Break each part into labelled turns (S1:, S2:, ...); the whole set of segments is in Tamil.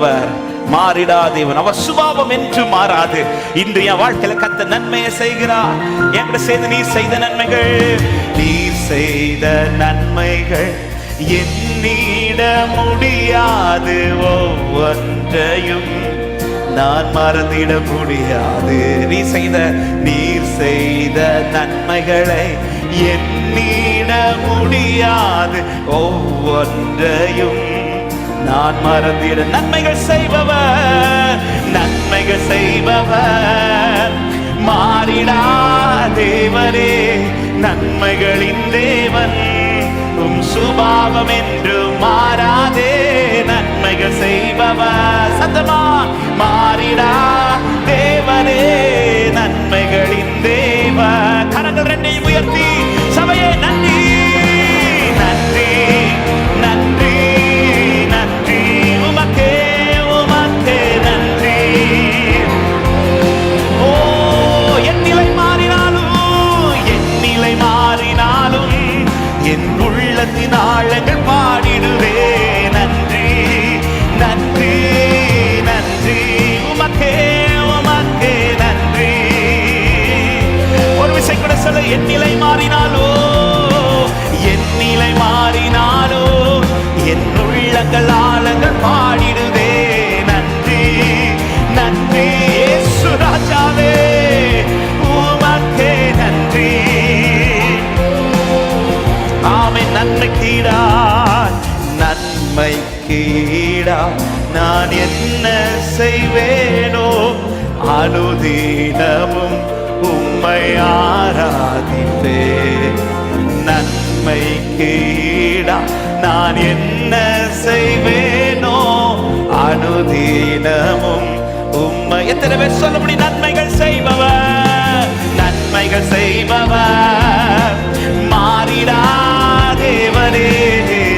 S1: செய்கிறவர், மாறிடாதேவன். அவர் சுபாவம் என்று மாறாது. இன்று என் வாழ்க்கையில கத்த நன்மையை செய்கிறார். என்கிட்ட செய்த நீ செய்த நன்மைகள், நீ செய்த நன்மைகள் எண்ணிட முடியாது. ஒவ்வொன்றையும் நான் மறந்திட முடியாது. நீர் செய்த நன்மைகளை எண்ணிட முடியாது. ஒவ்வொன்றையும் நான் மறந்திட. நன்மைகள் செய்பவர், நன்மைகள் செய்பவர், மாறிடா தேவனே, நன்மைகளின் தேவன், உம் சுபாவம் என்று மாறாதே. நன்மைகள் செய்பவர், சத்தமா, மாறிடா தேவனே, நன்மைகளின் தேவன். கரங்கள் ரெண்டையும் உயர்த்தி சபையே நன்றி, நன்றி, நன்றி, நன்றி, உமக்கே, உமக்கே நன்றி. ஓ, என் நிலை மாறினாலும், என் நிலை மாறினாலும் என் உள்ளத்தின் ஆழங்கள் பாடிடுவே. நன்றி, நன்றி, நன்றி, உமக்கே, உமக்கே நன்றி. ஒரு விஷயம் கூட சொல்ல, என் நிலை மாறினாலோ, என் நிலை மாறினாலோ என் உள்ளங்கள் ஆழங்கள் பாடிடுவே. நன்றி, நன்றி இயேசு ராஜாவே, உமக்கே நன்றி. ஆமென். நன்மைக்கீடா, நன்மைக்கீடா நான் என்ன செய்வேனோ, அனுதினமும் உம்மை ஆராதிப்பேன். நன்மைக்கீடா நான் என்ன செய்வேனோ, அனுதினமும் உம்மை. எத்தனை பேர் சொல்ல முடியும்? நன்மைகள் செய்பவர், நன்மைகள் செய்பவர், மாறிடா தேவனே,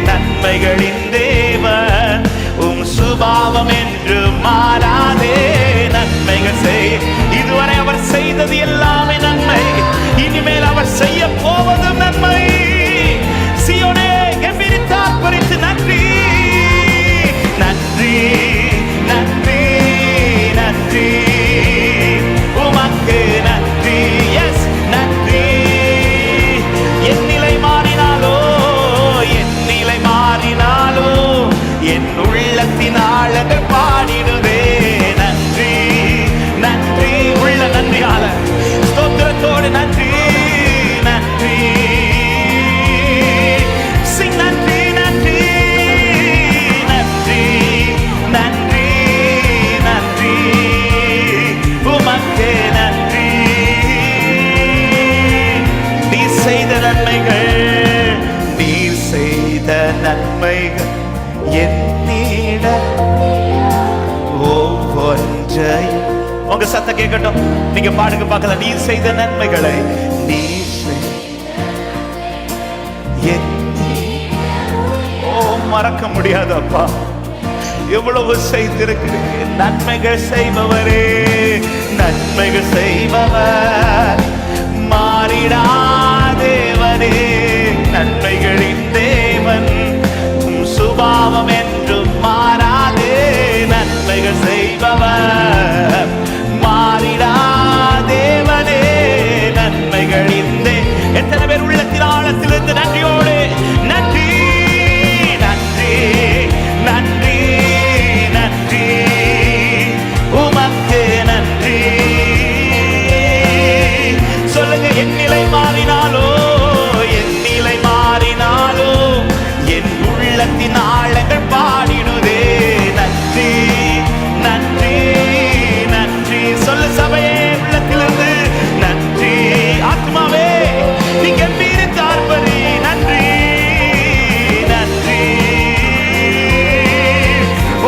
S1: நன்மைகளின் தேவன், உம் சுபாவம் என்று மாறாதே. நன்மைகள் செய். இதுவரை அவர் செய்தது எல்லாமே நன்மை, இனிமேல் அவர் செய்ய போவதும் நன்மை. சீயோனே கம்பீரித்தார் பரித்து நன்றி, நன்றி, நன்றி, நன்றி, உமக்கு நன்றி. எஸ், நன்றி. என் நிலை மாறினாலோ, என் நிலை மாறினாலோ என் உள்ளத்தின் ஆழங்கள் பாடிடுவே. நன்றி, நன்றி, உள்ள நன்றியால ஸ்தோத்திரத்தோடு நன்றி, நன்றி. சிங் நன்றி, நன்றி, நன்றி, நன்றி, நன்றி, உமக்கே நன்றி. நீ செய்த நன்மைகள், நீ செய்த நன்மைகள் எண்ணிட ஒவ்வொன்றையும். உங்க சத்தம் கேட்கட்டும், நீங்க பாடுங்க பார்க்கலாம். நீ செய்த நன்மைகளை, நீ மறக்க முடியாது அப்பா. எவ்வளவு செய்திருக்கிறேன். நன்மைகள் செய்பவரே, நன்மைகள் செய்பவர், மாறிடா தேவனே, நன்மைகளின் தேவன், சுபாவம் என்றும் மாறாதே. நன்மைகள் செய்பவர், மாறிடா தேவனே, நன்மைகளின் எத்தனை பேர் உள்ளத்தின் ஆழத்திலிருந்து நன்றியோடு நன்றி, நன்றி, நன்றி, நன்றி, உமக்கு நன்றி. சொல்லுங்க, என் நிலை மாறினாலோ, என் நிலை மாறினாலோ என் உள்ளத்தின் ஆழங்கள் பாடிடுதே. நன்றி, நன்றி, நன்றி. சொல்லு சபையே, உள்ளத்திலிருந்து நன்றி. ஆத்மாவே நீ கம்பீரித்தார் பரி நன்றி, நன்றி.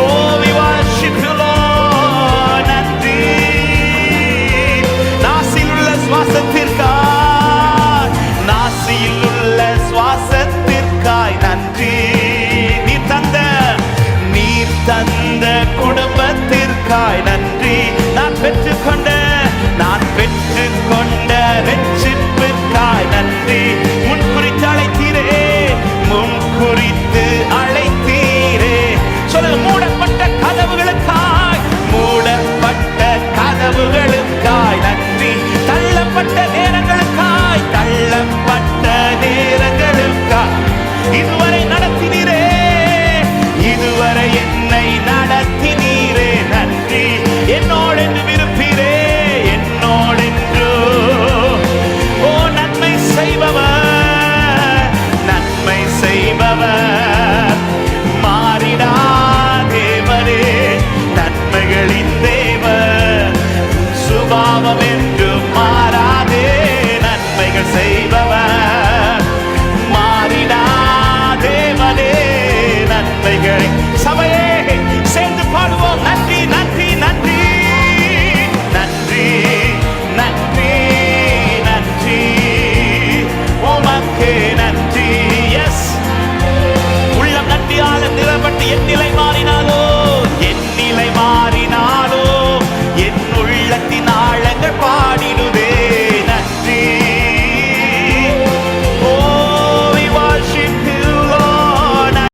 S1: ஓ we worship you Lord. நன்றி. நாசியில் உள்ள சுவாசத்திற்காய், நாசியில் உள்ள சுவாசத்திற்காய் நன்றி. நீர் தந்த குடும்பத்திற்காய் நன்றி. நான் பெற்றுக்கொண்ட ரட்சிப்பிற்காய் நன்றி.